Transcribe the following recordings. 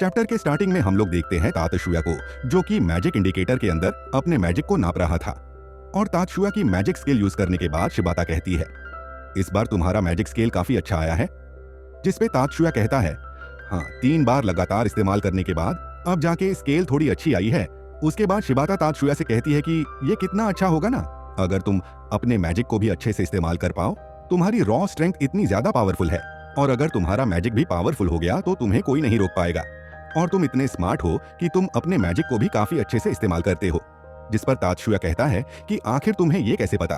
Chapter के starting में हम लोग देखते हैं तातशुया को, जो कि मैजिक इंडिकेटर के अंदर अपने मैजिक को नाप रहा था। और तातशुया की मैजिक स्केल यूज करने के बाद शिबाता कहती है, इस बार तुम्हारा मैजिक स्केल काफी अच्छा आया है। जिसपे तातशुया कहता है, हाँ 3 बार लगातार इस्तेमाल करने के बाद अब जाके स्केल थोड़ी अच्छी आई है। उसके बाद शिबाता तातशुया से कहती है कि ये कितना अच्छा होगा ना अगर तुम अपने मैजिक को भी अच्छे से इस्तेमाल कर पाओ। तुम्हारी रॉ स्ट्रेंथ इतनी ज्यादा पावरफुल है, और अगर तुम्हारा मैजिक भी पावरफुल हो गया तो तुम्हें कोई नहीं रोक पाएगा। और तुम इतने स्मार्ट हो कि तुम अपने मैजिक को भी काफी अच्छे से इस्तेमाल करते हो। जिस पर तातशुया कहता है कि आखिर तुम्हें ये कैसे पता।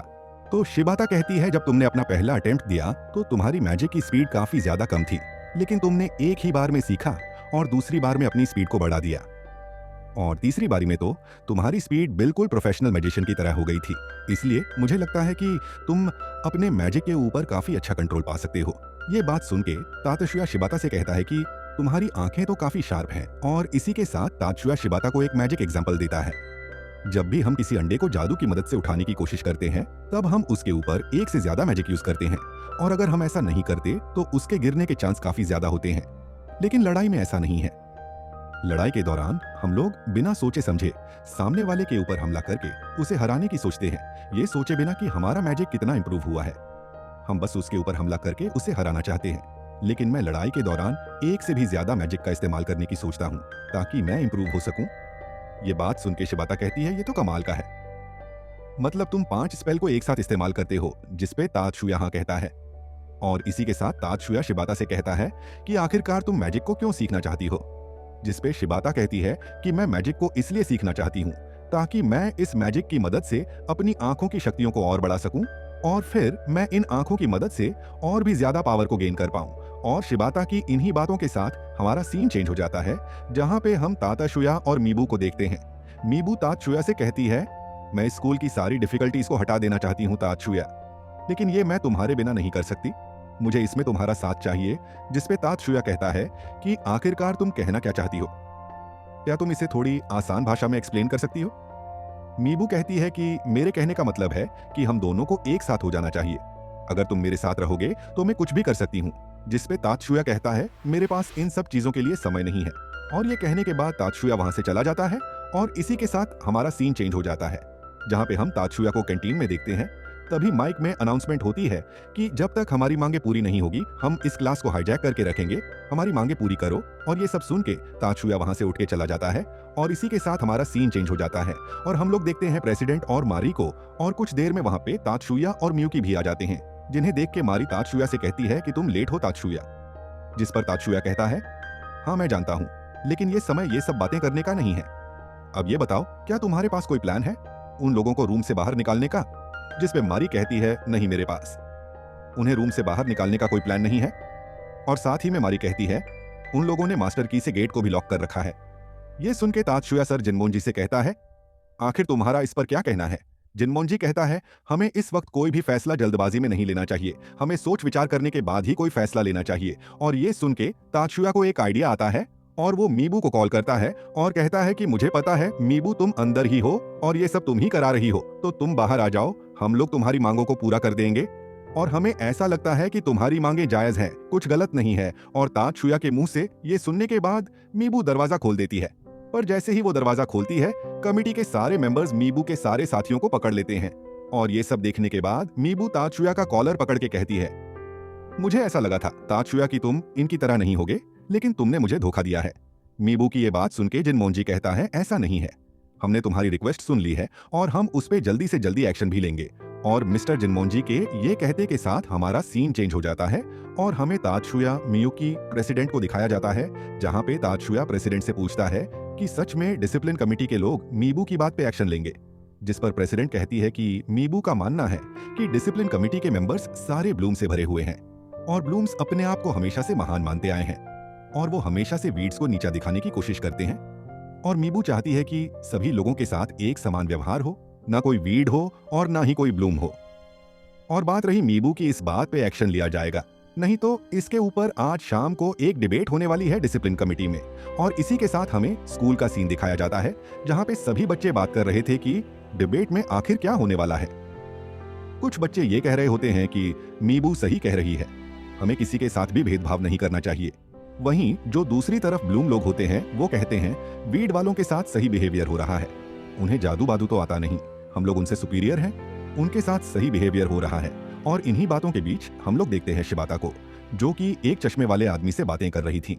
तो शिबाता कहती है, जब तुमने अपना पहला अटेम्प्ट दिया तो तुम्हारी मैजिक की स्पीड काफी ज्यादा कम थी, लेकिन तुमने एक ही बार में सीखा और दूसरी बार में अपनी स्पीड को बढ़ा दिया, और तीसरी बारी में तो तुम्हारी स्पीड बिल्कुल प्रोफेशनल मैजिशियन की तरह हो गई थी। इसलिए मुझे लगता है कि तुम अपने मैजिक के ऊपर काफी अच्छा कंट्रोल पा सकते हो। ये बात सुन के तातशुया शिबाता से कहता है कि तुम्हारी आंखें तो काफी शार्प हैं। और इसी के साथ तातशुया शिबाता को एक मैजिक एग्जांपल देता है। जब भी हम किसी अंडे को जादू की मदद से उठाने की कोशिश करते हैं, तब हम उसके ऊपर एक से ज्यादा मैजिक यूज करते हैं, और अगर हम ऐसा नहीं करते तो उसके गिरने के चांस काफी ज्यादा होते हैं। लेकिन लड़ाई में ऐसा नहीं है। लड़ाई के दौरान हम लोग बिना सोचे समझे सामने वाले के ऊपर हमला करके उसे हराने की सोचते हैं, ये सोचे बिना कि हमारा मैजिक कितना इंप्रूव हुआ है। हम बस उसके ऊपर हमला करके उसे हराना चाहते हैं। लेकिन मैं लड़ाई के दौरान एक से भी ज्यादा मैजिक का इस्तेमाल करने की सोचता हूँ, ताकि मैं इंप्रूव हो सकूं। ये बात सुन के शिबाता कहती है, ये तो कमाल का है। मतलब तुम 5 स्पेल को एक साथ इस्तेमाल करते हो। जिसपे तातशुया हाँ कहता है। और इसी के साथ तातशुया शिबाता से कहता है कि आखिरकार तुम मैजिक को क्यों सीखना चाहती हो। जिसपे शिबाता कहती है कि मैं मैजिक को इसलिए सीखना चाहती हूँ ताकि मैं इस मैजिक की मदद से अपनी आंखों की शक्तियों को और बढ़ा सकूं, और फिर मैं इन आंखों की मदद से और भी ज्यादा पावर को गेन कर पाऊं। और शिबाता की इन्हीं बातों के साथ हमारा सीन चेंज हो जाता है, जहां पे हम तातशुया और मीबू को देखते हैं। मीबू तातशुया से कहती है, मैं स्कूल की सारी डिफिकल्टीज को हटा देना चाहती हूँ तातशुया, लेकिन ये मैं तुम्हारे बिना नहीं कर सकती। मुझे इसमें तुम्हारा साथ चाहिए। जिसपे तातशुया कहता है कि आखिरकार तुम कहना क्या चाहती हो, क्या तुम इसे थोड़ी आसान भाषा में एक्सप्लेन कर सकती हो। मीबू कहती है कि मेरे कहने का मतलब है कि हम दोनों को एक साथ हो जाना चाहिए। अगर तुम मेरे साथ रहोगे तो मैं कुछ भी कर सकती हूँ। जिसपे तातशुया कहता है, मेरे पास इन सब चीजों के लिए समय नहीं है। और ये कहने के बाद तातशुया वहां से चला जाता है, और इसी के साथ हमारा सीन चेंज हो जाता है, जहां पे हम तातशुया को कैंटीन में देखते हैं। तभी माइक में अनाउंसमेंट होती है कि जब तक हमारी मांगे पूरी नहीं होगी, हम इस क्लास को हाईजैक करके रखेंगे। हमारी मांगे पूरी करो। और ये सब सुन के तातशुया वहां से उठ के चला जाता है, और इसी के साथ हमारा सीन चेंज हो जाता है, और हम लोग देखते हैं प्रेसिडेंट और मारी को। और कुछ देर में वहां पे तातशुया और मियुकी भी आ जाते हैं, जिन्हें देख के मारी तातशुया से कहती है कि तुम लेट हो तातशुया। जिस पर तातशुया कहता है, हाँ मैं जानता हूँ, लेकिन ये समय ये सब बातें करने का नहीं है। अब ये बताओ, क्या तुम्हारे पास कोई प्लान है उन लोगों को रूम से बाहर निकालने का। जिस पे मारी कहती है, नहीं मेरे पास उन्हें रूम से बाहर निकालने का कोई प्लान नहीं है। और साथ ही में मारी कहती है, उन लोगों ने मास्टर की से गेट को भी लॉक कर रखा है। ये सुन के तातशुया सर जिनमोनजी से कहता है, आखिर तुम्हारा इस पर क्या कहना है। जिनमोनजी कहता है, हमें इस वक्त कोई भी फैसला जल्दबाजी में नहीं लेना चाहिए। हमें सोच विचार करने के बाद ही कोई फैसला लेना चाहिए। और ये सुन के तातशुया को एक आइडिया आता है, और वो मीबू को कॉल करता है और कहता है कि मुझे पता है मीबू तुम अंदर ही हो और ये सब तुम ही करा रही हो, तो तुम बाहर आ जाओ। हम लोग तुम्हारी मांगों को पूरा कर देंगे, और हमें ऐसा लगता है कि तुम्हारी मांगे जायज हैं, कुछ गलत नहीं है। और तातशुया के मुंह से ये सुनने के बाद मीबू दरवाजा खोल देती है। पर जैसे ही वो दरवाजा खोलती है, कमिटी के सारे मेंबर्स मीबू के सारे साथियों को पकड़ लेते हैं। और ये सब देखने के बाद मीबू तातशुया का कॉलर पकड़ के कहती है, मुझे ऐसा लगा था तातशुया कि तुम इनकी तरह नहीं होगे, लेकिन तुमने मुझे धोखा दिया है। मीबू की ये बात सुन के जिनमोनजी कहता है, ऐसा नहीं है, हमने तुम्हारी रिक्वेस्ट सुन ली है और हम उस पे जल्दी से जल्दी एक्शन भी लेंगे। और मिस्टर जिनमोनजी के ये कहते के साथ हमारा सीन चेंज हो जाता है, और हमें तातशुया मियुकी प्रेसिडेंट को दिखाया जाता है, जहां पे तातशुया प्रेसिडेंट से पूछता है कि सच में डिसिप्लिन कमेटी के लोग मीबू की बात पे एक्शन लेंगे। जिस पर प्रेसिडेंट कहती है कि मीबू का मानना है कि डिसिप्लिन कमेटी के मेंबर्स सारे ब्लूम से भरे हुए हैं, और ब्लूम्स अपने आप को हमेशा से महान मानते आए हैं, और वो हमेशा से वीड्स को नीचा दिखाने की कोशिश करते हैं। और मीबू चाहती है कि सभी लोगों के साथ एक समान व्यवहार हो, ना कोई वीड हो और ना ही कोई ब्लूम हो। और बात रही मीबू की, इस बात पे एक्शन लिया जाएगा, नहीं तो इसके ऊपर आज शाम को एक डिबेट होने वाली है डिसिप्लिन कमेटी में। और इसी के साथ हमें स्कूल का सीन दिखाया जाता है, जहां पे सभी बच्चे बात कर रहे थे कि डिबेट में आखिर क्या होने वाला है। कुछ बच्चे ये कह रहे होते हैं कि मीबू सही कह रही है, हमें किसी के साथ भी भेदभाव नहीं करना चाहिए। वहीं जो दूसरी तरफ ब्लूम लोग होते हैं वो कहते हैं वीड वालों के साथ सही बिहेवियर हो रहा है, उन्हें जादू बादू तो आता नहीं, हम लोग उनसे सुपीरियर हैं, उनके साथ सही बिहेवियर हो रहा है। और इन्हीं बातों के बीच हम लोग देखते हैं शिबाता को, जो कि एक चश्मे वाले आदमी से बातें कर रही थी।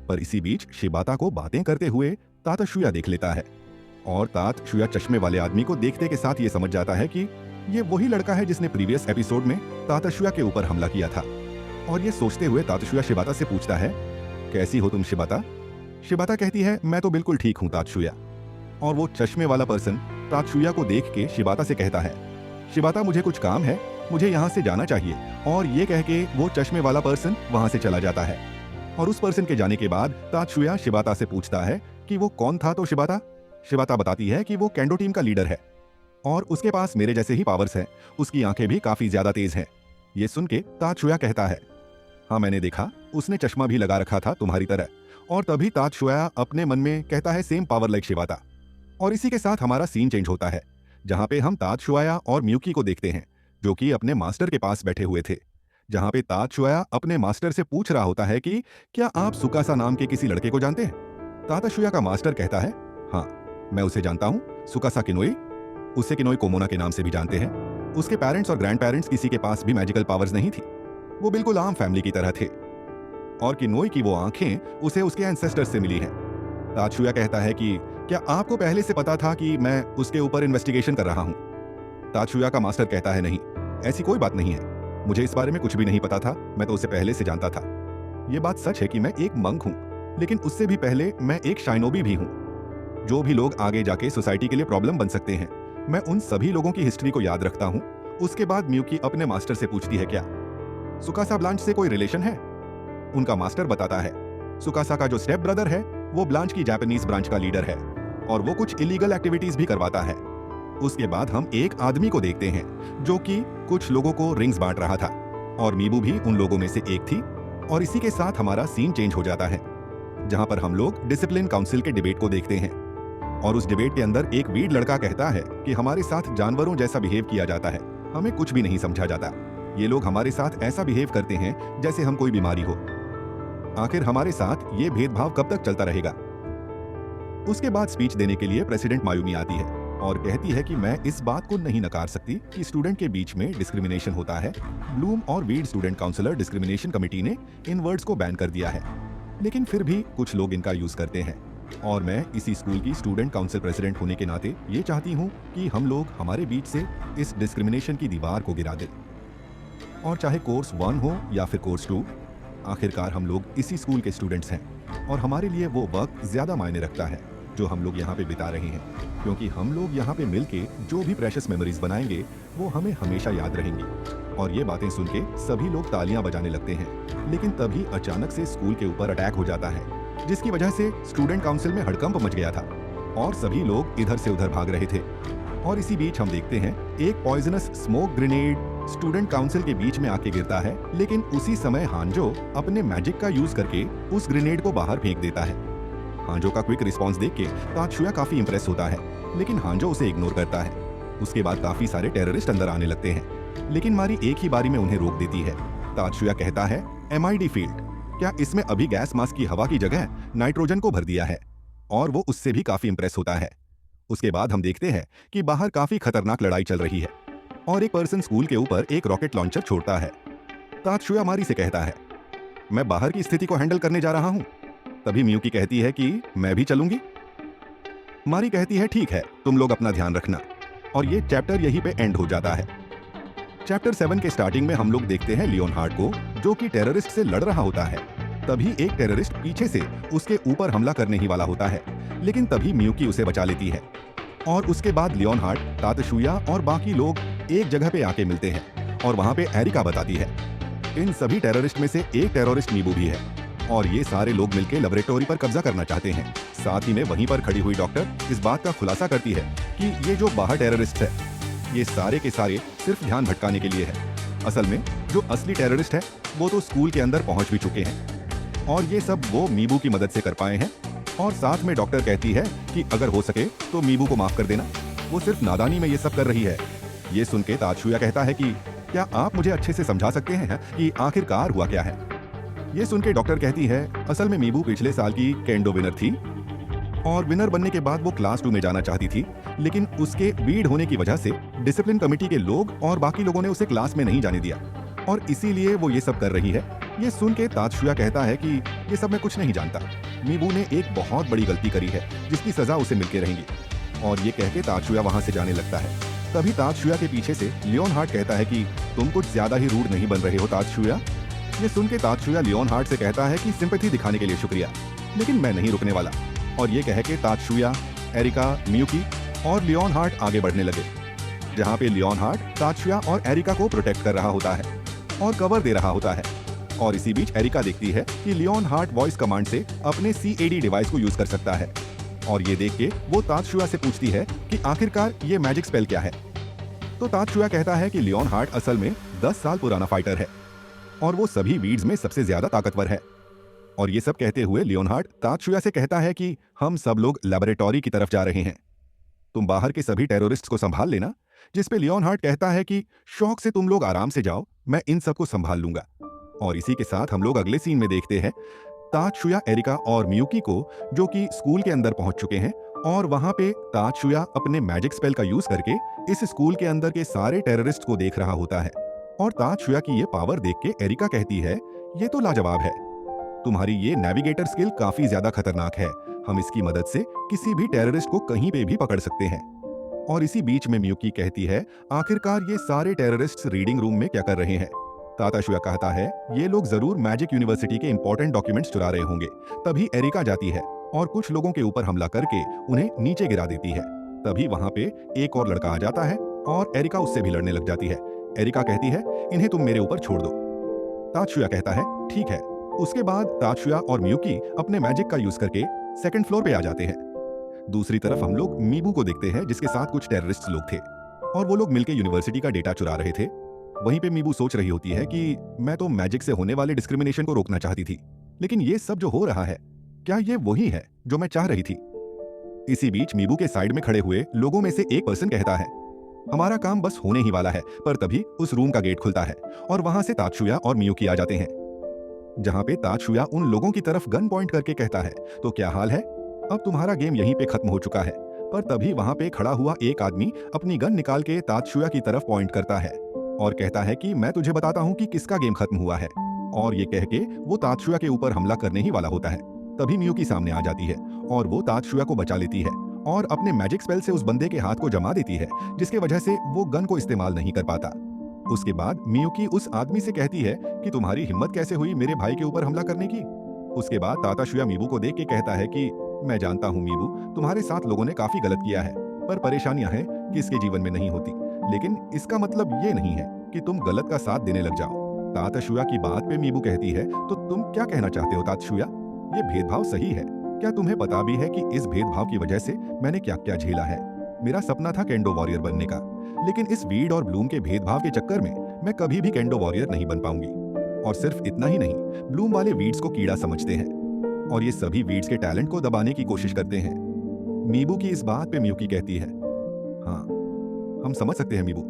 पर इसी बीच शिबाता को बातें करते हुए ताताशुया देख लेता है और ताताशुया चश्मे वाले आदमी को देखते के साथ ये समझ जाता है कि ये वही लड़का है जिसने प्रीवियस एपिसोड में ताताशुया के ऊपर हमला किया था। और ये सोचते हुए ताताशुया शिबाता से पूछता है, कैसी हो तुम शिबाता? शिबाता कहती है, मैं तो बिल्कुल ठीक हूँ ताताशुया। और वो चश्मे वाला पर्सन ताताशुया को देख के शिबाता से कहता है, शिबाता मुझे कुछ काम है, मुझे यहाँ से जाना चाहिए। और ये कह के वो चश्मे वाला पर्सन वहाँ से चला जाता है। और उस पर्सन के जाने के बाद ताताशुया शिबाता से पूछता है कि वो कौन था। तो शिबाता बताती है कि वो केंडो टीम का लीडर है और उसके पास मेरे जैसे ही पावर्स हैं, उसकी आंखें भी काफी ज्यादा तेज हैं। ये सुन के ताताशुया कहता है, हाँ मैंने देखा, उसने चश्मा भी लगा रखा था तुम्हारी तरह। और तभी ताताशुया अपने मन में कहता है, सेम पावर लाइक शिबाता। और इसी के साथ हमारा सीन चेंज होता है, जहां पे हम ताताशुया और मियुकी को देखते हैं, जो कि अपने मास्टर के पास बैठे हुए थे। जहां पे ताताशुया अपने मास्टर से पूछ रहा होता है कि क्या आप सुकासा नाम के किसी लड़के को जानते हैं? ताताशुया का मास्टर कहता है, हाँ मैं उसे जानता हूँ, सुकासा किनोई। उसे किनोई कोमोना के नाम से भी जानते हैं। उसके पेरेंट्स और ग्रैंड पेरेंट्स किसी के पास भी मैजिकल पावर्स नहीं थी, वो बिल्कुल आम फैमिली की तरह थे। और किनोई की वो आंखें उसे उसके एंसेस्टर्स से मिली हैं। ताताशुया कहता है कि क्या आपको पहले से पता था कि मैं उसके ऊपर इन्वेस्टिगेशन कर रहा हूँ? ताताशुया का मास्टर कहता है, नहीं ऐसी कोई बात नहीं है, मुझे इस बारे में कुछ भी नहीं पता था, मैं तो उसे पहले से जानता था। ये बात सच है कि मैं एक मंक हूँ, लेकिन उससे भी पहले मैं एक शाइनोबी भी हूँ। जो भी लोग आगे जाके सोसाइटी के लिए प्रॉब्लम बन सकते हैं, मैं उन सभी लोगों की हिस्ट्री को याद रखता हूँ। उसके बाद मियुकी अपने मास्टर से पूछती है, क्या सुकासा ब्लांच से कोई रिलेशन है? उनका मास्टर बताता है, सुकासा का जो स्टेप ब्रदर है वो ब्लांच की जापानीज ब्रांच का लीडर है और वो कुछ इलीगल एक्टिविटीज भी करवाता है। उसके बाद हम एक आदमी को देखते हैं जो कि कुछ लोगों को रिंग्स बांट रहा था और मीबू भी उन लोगों में से एक थी। और इसी के साथ हमारा सीन चेंज हो जाता है, जहां पर हम लोग डिसिप्लिन काउंसिल के डिबेट को देखते हैं। और उस डिबेट के अंदर एक वीड लड़का कहता है कि हमारे साथ जानवरों जैसा बिहेव किया जाता है, हमें कुछ भी नहीं समझा जाता, ये लोग हमारे साथ ऐसा बिहेव करते हैं जैसे हम कोई बीमारी हो। आखिर हमारे साथ ये भेदभाव कब तक चलता रहेगा? उसके बाद स्पीच देने के लिए प्रेसिडेंट मायुमी आती है और कहती है कि मैं इस बात को नहीं नकार सकती कि स्टूडेंट के बीच में डिस्क्रिमिनेशन होता है। ब्लूम और weed student counsellor discrimination committee ने इन वर्ड्स को बैन कर दिया है, लेकिन फिर भी कुछ लोग इनका यूज करते हैं। और मैं इसी स्कूल की स्टूडेंट काउंसिल प्रेसिडेंट होने के नाते ये चाहती हूँ कि हम लोग हमारे बीच से इस डिस्क्रिमिनेशन की दीवार को गिरा दें। और चाहे कोर्स 1 हो या फिर कोर्स 2, आखिरकार हम लोग इसी स्कूल के स्टूडेंट्स हैं और हमारे लिए वो वक्त ज्यादा मायने रखता है जो हम लोग यहाँ पे बिता रहे हैं, क्योंकि हम लोग यहाँ पे मिलके जो भी प्रेशियस मेमोरीज बनाएंगे वो हमें हमेशा याद रहेंगी। और ये बातें सुन के सभी लोग तालियां बजाने लगते हैं, लेकिन तभी अचानक से स्कूल के ऊपर अटैक हो जाता है, जिसकी वजह से स्टूडेंट काउंसिल में हड़कंप मच गया था और सभी लोग इधर से उधर भाग रहे थे। और इसी बीच हम देखते हैं एक poisonous smoke grenade student council के बीच में आके गिरता है, लेकिन उसी समय हांजो अपने मैजिक का यूज करके उस ग्रेनेड को बाहर फेंक देता है। हांजो का क्विक रिस्पांस देख के ताताशुया काफी इंप्रेस होता है, लेकिन हांजो उसे इग्नोर करता है। उसके बाद काफी सारे टेररिस्ट अंदर आने लगते हैं, लेकिन मारी एक ही बारी में उन्हें रोक देती है। ताताशुया कहता है, MID फील्ड, क्या इसमें अभी गैस मास्क की हवा की जगह नाइट्रोजन को भर दिया है? और वो उससे भी काफी इंप्रेस होता है। उसके बाद हम देखते हैं कि बाहर काफी खतरनाक लड़ाई चल रही है और एक पर्सन स्कूल के ऊपर एक रॉकेट लॉन्चर छोड़ता है। ताताशुया मारी से कहता है, मैं बाहर की स्थिति को हैंडल करने जा रहा हूं। तभी मियुकी कहती है कि मैं भी चलूंगी। मारी कहती है, ठीक है, तुम लोग अपना ध्यान रखना। और ये चैप्टर यहीं पे एंड हो जाता है। चैप्टर 7 के स्टार्टिंग में हम लोग देखते हैं लियोनहार्ड को, जो कि टेररिस्ट से लड़ रहा होता है। तभी एक टेररिस्ट पीछे से उसके ऊपर हमला करने ही वाला होता है, लेकिन तभी मियुकी उसे बचा लेती है। और उसके बाद लियोनहार्ड, ताताशुया और बाकी लोग एक जगह पे आके मिलते हैं और वहां पे एरिका बताती है, इन सभी टेररिस्ट में से एक टेररिस्ट मीबू भी है और ये सारे लोग मिलकर लेबोरेटरी पर कब्जा करना चाहते हैं। साथ ही में वहीं पर खड़ी हुई डॉक्टर इस बात का खुलासा करती है कि ये जो बाहर टेररिस्ट है, ये सारे के सारे सिर्फ ध्यान भटकाने के लिए है। असल में जो असली टेररिस्ट है वो तो स्कूल के अंदर पहुंच भी चुके हैं और ये सब वो मीबू की मदद से कर पाए हैं। और साथ में डॉक्टर कहती है कि अगर हो सके तो मीबू को माफ कर देना, वो सिर्फ नादानी में ये सब कर रही है। ये सुन के ताताशुया कहता है कि क्या आप मुझे अच्छे से समझा सकते हैं कि आखिरकार हुआ क्या है? ये सुन के डॉक्टर कहती है, असल में मीबू पिछले साल की केंडो विनर थी और विनर बनने के बाद वो क्लास 2 में जाना चाहती थी, लेकिन उसके वीड होने की वजह से डिसिप्लिन कमेटी के लोग और बाकी लोगों ने उसे क्लास में नहीं जाने दिया और इसीलिए वो ये सब कर रही है। ये सुन के तात्सुया कहता है कि ये सब मैं कुछ नहीं जानता, मीबू ने एक बहुत बड़ी गलती करी है जिसकी सजा उसे मिलके रहेंगी। और ये कह के तात्सुया वहां से जाने लगता है। तभी तात्सुया के पीछे से लियोनहार्ट कहता है कि तुम कुछ ज्यादा ही रूड नहीं बन रहे हो तात्सुया। ये सुन के तात्सुया लियोनहार्ट से कहता है कि सिंपैथी दिखाने के लिए शुक्रिया, लेकिन मैं नहीं रुकने वाला। और ये कह के तात्सुया, एरिका, मियुकी और लियोनहार्ट आगे बढ़ने लगे, जहाँ पे लियोनहार्ट तात्सुया और एरिका को प्रोटेक्ट कर रहा होता है और कवर दे रहा होता है। और इसी बीच एरिका देखती है कि लियोनहार्ट वॉइस कमांड से अपने CAD डिवाइस को यूज कर सकता है और ये देख के वो तात्सुया से पूछती है कि आखिरकार ये मैजिक स्पेल क्या है। तो तात्सुया कहता है कि लियोनहार्ट असल में 10 साल पुराना फाइटर है और वो सभी वीड्स में सबसे ज्यादा ताकतवर है। और ये सब कहते हुए लियोनहार्ट तात्सुया से कहता है कि हम सब लोग लेबोरेटरी की तरफ जा रहे हैं, तुम बाहर के सभी टेररिस्ट्स को संभाल लेना। जिस पे लियोनहार्ट कहता है कि शौक से तुम लोग आराम से जाओ, मैं इन सबको संभाल लूंगा। और इसी के साथ हम लोग अगले सीन में देखते हैं तात्सुया, एरिका और मियुकी को, जो कि स्कूल के अंदर पहुंच चुके हैं और वहां पे तात्सुया अपने मैजिक स्पेल का यूज करके इस स्कूल के अंदर के सारे टेररिस्ट को देख रहा होता है। और तात्सुया की ये पावर देख के एरिका कहती है, ये तो लाजवाब है, तुम्हारी ये नेविगेटर स्किल काफी ज्यादा खतरनाक है, हम इसकी मदद से किसी भी टेररिस्ट को कहीं पे भी पकड़ सकते हैं। और इसी बीच में मियुकी कहती है, आखिरकार ये सारे टेररिस्ट्स रीडिंग रूम में क्या कर रहे हैं। तात्सुया कहता है, ये लोग जरूर मैजिक यूनिवर्सिटी के इंपॉर्टेंट डॉक्यूमेंट्स चुरा रहे होंगे। तभी एरिका जाती है और कुछ लोगों के ऊपर हमला करके उन्हें नीचे गिरा देती है। तभी वहां पे एक और लड़का आ जाता है और एरिका उससे भी लड़ने लग जाती है। एरिका कहती है, इन्हें तुम मेरे ऊपर छोड़ दो। तात्सुया कहता है, ठीक है। उसके बाद तात्सुया और मियुकी अपने मैजिक का यूज करके सेकंड फ्लोर पे आ जाते हैं। दूसरी तरफ हम लोग मीबू को देखते हैं, जिसके साथ कुछ टेररिस्ट लोग थे और वो लोग मिलकर यूनिवर्सिटी का डेटा चुरा रहे थे। वहीं पे मीबू सोच रही होती है कि मैं तो मैजिक से होने वाले डिस्क्रिमिनेशन को रोकना चाहती थी, लेकिन ये सब जो हो रहा है, क्या ये वही है जो मैं चाह रही थी। इसी बीच मीबू के साइड में खड़े हुए लोगों में से एक पर्सन कहता है, हमारा काम बस होने ही वाला है। पर तभी उस रूम का गेट खुलता है और वहां से तात्सुया और मियुकी आ जाते हैं, जहां पे तात्सुया उन लोगों की तरफ गन पॉइंट करके कहता है, तो क्या हाल है, अब तुम्हारा गेम यहीं पे खत्म हो चुका है। पर तभी वहां पे खड़ा हुआ एक आदमी अपनी गन निकाल के तात्सुया की तरफ पॉइंट करता है और कहता है कि मैं तुझे बताता हूं कि किसका गेम खत्म हुआ है। और ये कह के वो तात्सुया के ऊपर हमला करने ही वाला होता है। तभी मियुकी सामने आ जाती है और वो तात्सुया को बचा लेती है और अपने मैजिक स्पेल से उस बंदे के हाथ को जमा देती है, जिसके वजह से वो गन को इस्तेमाल नहीं कर पाता। उसके बाद मियुकी उस आदमी से कहती है कि तुम्हारी हिम्मत कैसे हुई मेरे भाई के ऊपर हमला करने की। उसके बाद तात्सुया मीबू को देख के कहता है कि मैं जानता हूँ मीबू, तुम्हारे साथ लोगों ने काफी गलत किया है, पर परेशानियां हैं किसके जीवन में नहीं होती, लेकिन इसका मतलब ये नहीं है कि तुम गलत का साथ देने लग जाओ। तात्सुया की बात पे मीबू कहती है, तो तुम क्या कहना चाहते हो तात्सुया, ये भेदभाव सही है? क्या तुम्हें पता भी है कि इस भेदभाव की वजह से मैंने क्या क्या झेला है? मेरा सपना था केंडो वॉरियर बनने का, लेकिन इस वीड और ब्लूम के भेदभाव के चक्कर में मैं कभी भी केंडो वॉरियर नहीं बन पाऊंगी। और सिर्फ इतना ही नहीं, ब्लूम वाले वीड्स को कीड़ा समझते हैं और ये सभी वीड्स के टैलेंट को दबाने की कोशिश करते हैं। मीबू की इस बात पे मियुकी कहती है, हाँ हम समझ सकते हैं मीबू,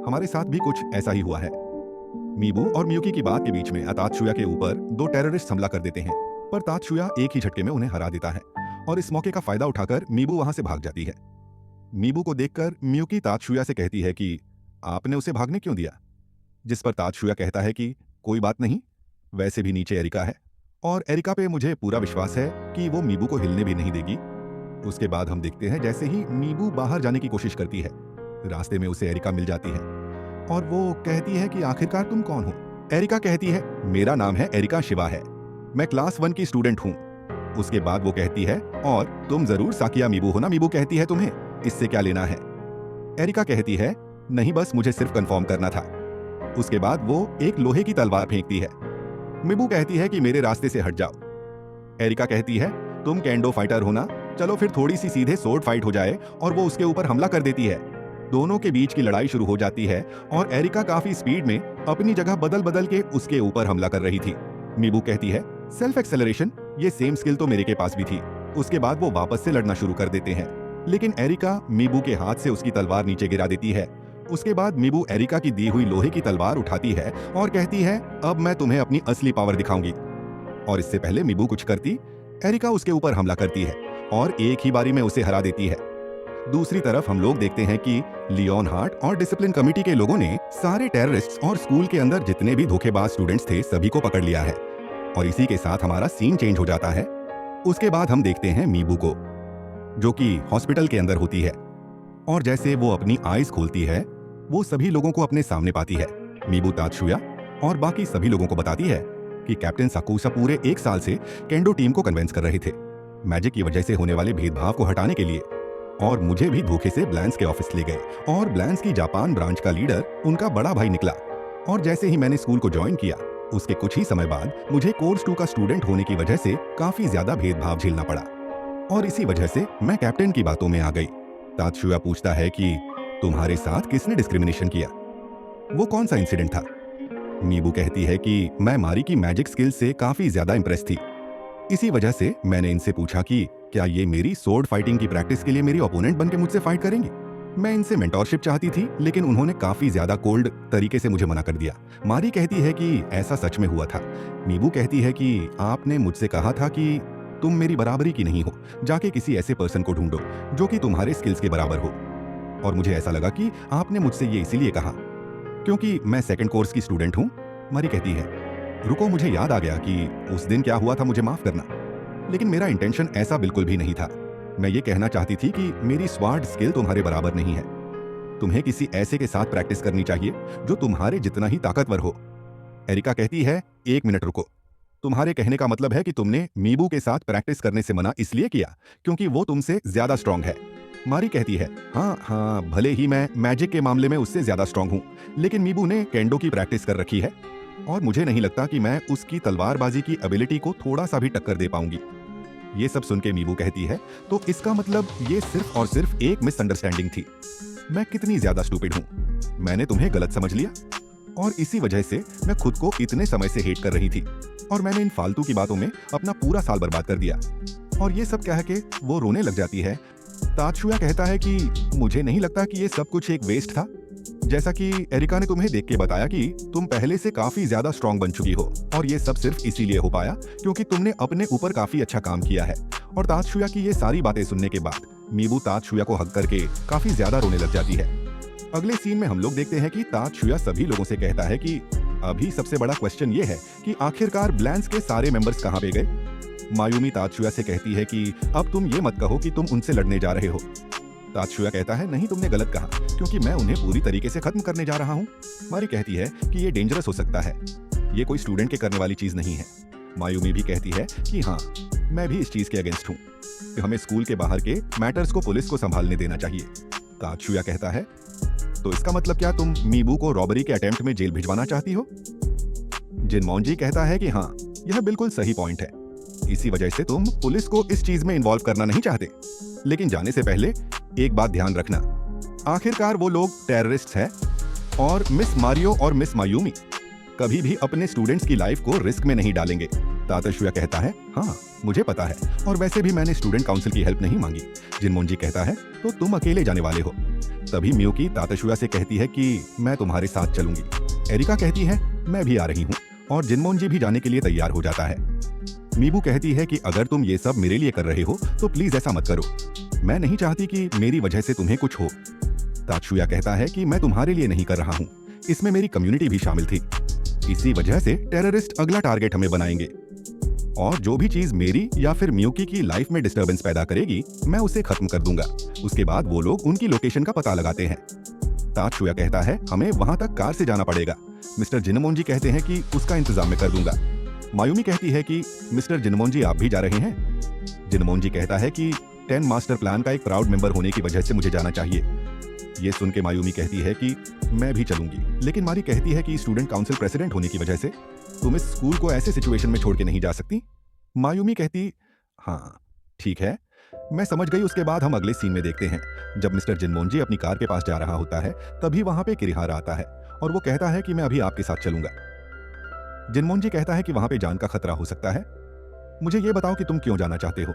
हमारे साथ भी कुछ ऐसा ही हुआ है। मीबू और मियुकी की बात के बीच में तात्सुया के ऊपर दो टेररिस्ट हमला कर देते हैं, पर तात्सुया एक ही झटके में उन्हें हरा देता है और इस मौके का फायदा उठाकर मीबू वहां से भाग जाती है। मीबू को देखकर मियुकी तात्सुया से कहती है कि आपने उसे भागने क्यों दिया, जिस पर तात्सुया कहता है कि कोई बात नहीं, वैसे भी नीचे एरिका है और एरिका पे मुझे पूरा विश्वास है कि वो मीबू को हिलने भी नहीं देगी। उसके बाद हम देखते हैं जैसे ही मीबू बाहर जाने की कोशिश करती है, रास्ते में उसे एरिका मिल जाती है और वो कहती है कि आखिरकार तुम कौन हो। एरिका कहती है, मेरा नाम है एरिका शिवा है, मैं क्लास 1 की स्टूडेंट हूँ। उसके बाद वो कहती है, और तुम जरूर साकिया मीबू हो ना। मीबू कहती है, तुम्हें इससे क्या लेना है? एरिका कहती है, नहीं बस मुझे सिर्फ कंफर्म करना था। उसके बाद वो एक लोहे की तलवार फेंकती है। मीबू कहती है कि मेरे रास्ते से हट जाओ। एरिका कहती है, तुम केंडो फाइटर हो ना, चलो फिर थोड़ी सी सीधे सोर्ड फाइट हो जाए, और वो उसके ऊपर हमला कर देती है। दोनों के बीच की लड़ाई शुरू हो जाती है और एरिका काफी स्पीड में अपनी जगह बदल बदल के उसके ऊपर हमला कर रही थी। मीबू कहती है, सेल्फ एक्सेलरेशन, ये सेम स्किल तो मेरे के पास भी थी। उसके बाद वो वापस से लड़ना शुरू कर देते हैं, लेकिन एरिका मीबू के हाथ से उसकी तलवार नीचे गिरा देती है। उसके बाद मीबू एरिका की दी हुई लोहे की तलवार उठाती है और कहती है, अब मैं तुम्हें अपनी असली पावर दिखाऊंगी। और इससे पहले मीबू कुछ करती, एरिका उसके ऊपर हमला करती है और एक ही बारी में उसे हरा देती है। दूसरी तरफ हम लोग देखते हैं कि लियोन हार्ट और डिसिप्लिन कमेटी के लोगों ने सारे टेररिस्ट्स और स्कूल के अंदर जितने भी धोखेबाज स्टूडेंट्स थे सभी को पकड़ लिया है। और इसी के साथ हमारा सीन चेंज हो जाता है। उसके बाद हम देखते हैं मीबू को, जो कि हॉस्पिटल के अंदर होती है, और जैसे वो अपनी आईज खोलती है वो सभी लोगों को अपने सामने पाती है। मीबू तात्सुया और बाकी सभी लोगों को बताती है कि कैप्टन साकुसा पूरे 1 साल से केंडो टीम को कन्विंस कर रहे थे मैजिक की वजह से होने वाले भेदभाव को हटाने के लिए, और मुझे भी धोखे से ब्लैंस के ऑफिस ले गए और ब्लैंस की जापान ब्रांच का लीडर उनका बड़ा भाई निकला। और जैसे ही मैंने स्कूल को ज्वाइन किया उसके कुछ ही समय बाद मुझे कोर्स 2 का स्टूडेंट होने की वजह से काफी ज्यादा भेदभाव झेलना पड़ा, और इसी वजह से मैं कैप्टन की बातों में आ गई। तात्सुया पूछता है कि तुम्हारे साथ किसने डिस्क्रिमिनेशन किया, वो कौन सा इंसिडेंट था? मीबू कहती है कि मैं मारी की मैजिक स्किल्स से काफी ज्यादा इंप्रेस थी, इसी वजह से मैंने इनसे पूछा कि क्या ये मेरी सोर्ड फाइटिंग की प्रैक्टिस के लिए मेरी ओपोनेंट बनके मुझसे फाइट करेंगी। मैं इनसे मेंटोरशिप चाहती थी, लेकिन उन्होंने काफी ज्यादा कोल्ड तरीके से मुझे मना कर दिया। मारी कहती है कि ऐसा सच में हुआ था। मीबू कहती है कि आपने मुझसे कहा था कि तुम मेरी बराबरी की नहीं हो, जाके किसी ऐसे पर्सन को ढूंढो जो कि तुम्हारे स्किल्स के बराबर हो, और मुझे ऐसा लगा कि आपने मुझसे ये इसीलिए कहा क्योंकि मैं सेकंड कोर्स की स्टूडेंट हूँ। मारी कहती है रुको, मुझे याद आ गया कि उस दिन क्या हुआ था, मुझे माफ करना, लेकिन मेरा इंटेंशन ऐसा बिल्कुल भी नहीं था। मैं ये कहना चाहती थी कि मेरी स्वाड स्किल तुम्हारे बराबर नहीं है। तुम्हें किसी ऐसे के साथ प्रैक्टिस करनी चाहिए जो तुम्हारे जितना ही ताकतवर हो। एरिका कहती है 1 मिनट रुको, तुम्हारे कहने का मतलब है कि तुमने मीबू के साथ प्रैक्टिस करने से मना इसलिए किया क्योंकि वो तुमसे ज्यादा स्ट्रांग है। मारी कहती है हाँ, भले ही मैं मैजिक के मामले में उससे ज्यादा स्ट्रांग हूँ, लेकिन मीबू ने केंडो की प्रैक्टिस कर रखी है और मुझे नहीं लगता कि मैं उसकी तलवारबाजी की एबिलिटी को थोड़ा सा भी टक्कर दे पाऊंगी। ये सब सुन के मीबू कहती है तो इसका मतलब ये सिर्फ और सिर्फ एक मिसअंडरस्टैंडिंग थी। मैं कितनी ज्यादा स्टूपिड हूँ, मैंने तुम्हें गलत समझ लिया और इसी वजह से मैं खुद को इतने समय से हेट कर रही थी और मैंने इन फालतू की बातों में अपना पूरा साल बर्बाद कर दिया। और ये सब कह के वो रोने लग जाती है। तात्सुया कहता है कि मुझे नहीं लगता कि ये सब कुछ एक वेस्ट था। जैसा कि एरिका ने तुम्हें देख के बताया कि तुम पहले से काफी ज्यादा स्ट्रांग बन चुकी हो और ये सब सिर्फ इसीलिए हो पाया क्योंकि तुमने अपने ऊपर काफी अच्छा काम किया है। और तात्सुया की ये सारी बातें सुनने के बाद मीबू तात्सुया को हग करके काफी ज्यादा रोने लग जाती है। अगले सीन में हम लोग देखते हैं कि तात्सुया सभी लोगों से कहता है कि अभी सबसे बड़ा क्वेश्चन ये है कि आखिरकार ब्लैंस के सारे मेंबर्स कहाँ पे गए। मायूमी तात्सुया से कहती है कि अब तुम ये मत कहो कि तुम उनसे लड़ने जा रहे हो। तात्सुया कहता है नहीं, तुमने गलत कहा क्योंकि मैं उन्हें पूरी तरीके से खत्म करने जा रहा हूँ। मारी कहती है कि ये डेंजरस हो सकता है, ये कोई स्टूडेंट के करने वाली चीज नहीं है। मायूमी भी कहती है कि हाँ, मैं भी इस चीज के अगेंस्ट हूँ कि हमें स्कूल के बाहर के मैटर्स को पुलिस को संभालने देना चाहिए। तात्सुया कहता है तो इसका मतलब क्या तुम मीबू को रॉबरी के अटेम्प्ट में जेल भिजवाना चाहती हो। जिनमोंजी कहता है कि हाँ, यह बिल्कुल सही पॉइंट है, इसी वजह से तुम पुलिस को इस चीज में इन्वॉल्व करना नहीं चाहते। लेकिन जाने से पहले एक बात ध्यान रखना, आखिरकार वो लोग टेररिस्ट हैं और मिस मारियो और मिस मायूमी कभी भी अपने स्टूडेंट्स की लाइफ को रिस्क में नहीं डालेंगे। तात्सुया कहता है हाँ, मुझे पता है और वैसे भी मैंने स्टूडेंट काउंसिल की हेल्प नहीं मांगी। जिनमोंजी कहता है तो तुम अकेले जाने वाले हो। तभी मियुकी तात्सुया से कहती है कि मैं तुम्हारे साथ चलूंगी। एरिका कहती है मैं भी आ रही हूँ और जिनमोंजी भी जाने के लिए तैयार हो जाता है। मीबू कहती है कि अगर तुम ये सब मेरे लिए कर रहे हो तो प्लीज ऐसा मत करो, मैं नहीं चाहती कि मेरी वजह से तुम्हें कुछ हो। तात्सुया कहता है कि मैं तुम्हारे लिए नहीं कर रहा हूँ, इसमें मेरी कम्युनिटी भी शामिल थी, इसी वजह से टेररिस्ट अगला टारगेट हमें बनाएंगे और जो भी चीज मेरी या फिर मियुकी की लाइफ में डिस्टर्बेंस पैदा करेगी मैं उसे खत्म कर दूंगा। उसके बाद वो लोग उनकी लोकेशन का पता लगाते हैं। तात्सुया कहता है हमें वहां तक कार से जाना पड़ेगा। मिस्टर जिनमोंजी कहते हैं कि उसका इंतजाम मैं कर दूंगा। मायूमी कहती है कि मिस्टर जिनमोंजी आप भी जा रहे हैं। जिनमोंजी कहता है कि 10 मास्टर प्लान का एक प्राउड मेंबर होने की वजह से मुझे जाना चाहिए। ये सुन के मायूमी कहती है कि मैं भी चलूंगी, लेकिन मारी कहती है कि स्टूडेंट काउंसिल प्रेसिडेंट होने की वजह से तुम इस स्कूल को ऐसे सिचुएशन में छोड़ के नहीं जा सकती। मायूमी कहती हाँ ठीक है, मैं समझ गई। उसके बाद हम अगले सीन में देखते हैं जब मिस्टर जिनमोंजी अपनी कार के पास जा रहा होता है तभी वहां पे किरिहारा आता है और वो कहता है कि मैं अभी आपके साथ चलूंगा। जिनमोंजी कहता है कि वहां पे जान का खतरा हो सकता है, मुझे ये बताओ कि तुम क्यों जाना चाहते हो।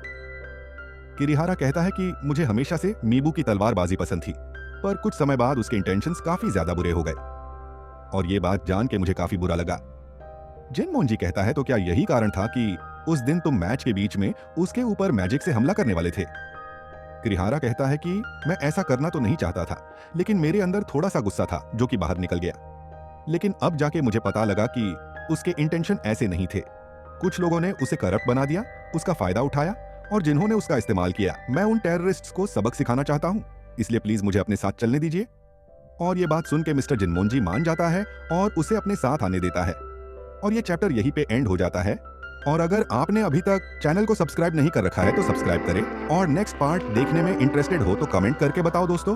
किरिहारा कहता है कि मुझे हमेशा से मीबू की तलवारबाजी पसंद थी, पर कुछ समय बाद उसके इंटेंशंस काफी ज्यादा बुरे हो गए और ये बात जान के मुझे काफी बुरा लगा। जिनमोन जी कहता है, तो क्या यही कारण था कि उस दिन तुम मैच के बीच में उसके ऊपर मैजिक से हमला करने वाले थे? क्रिहारा कहता है कि मैं ऐसा करना तो नहीं चाहता था, लेकिन मेरे अंदर थोड़ा सा गुस्सा था जो कि बाहर निकल गया। लेकिन अब जाके मुझे पता लगा कि उसके इंटेंशन ऐसे नहीं थे। कुछ लोगों ने उसे करप्ट बना दिया, उसका फायदा उठाया, और जिन्होंने उसका इस्तेमाल किया, मैं उन टेररिस्ट्स को सबक सिखाना चाहता हूँ, इसलिए प्लीज मुझे अपने साथ चलने दीजिए। और ये बात सुन के मिस्टर जिनमोनजी मान जाता है और उसे अपने साथ आने देता है। और ये चैप्टर यहीं पे एंड हो जाता है। और अगर आपने अभी तक चैनल को सब्सक्राइब नहीं कर रखा है तो सब्सक्राइब करें, और नेक्स्ट पार्ट देखने में इंटरेस्टेड हो तो कमेंट करके बताओ दोस्तों।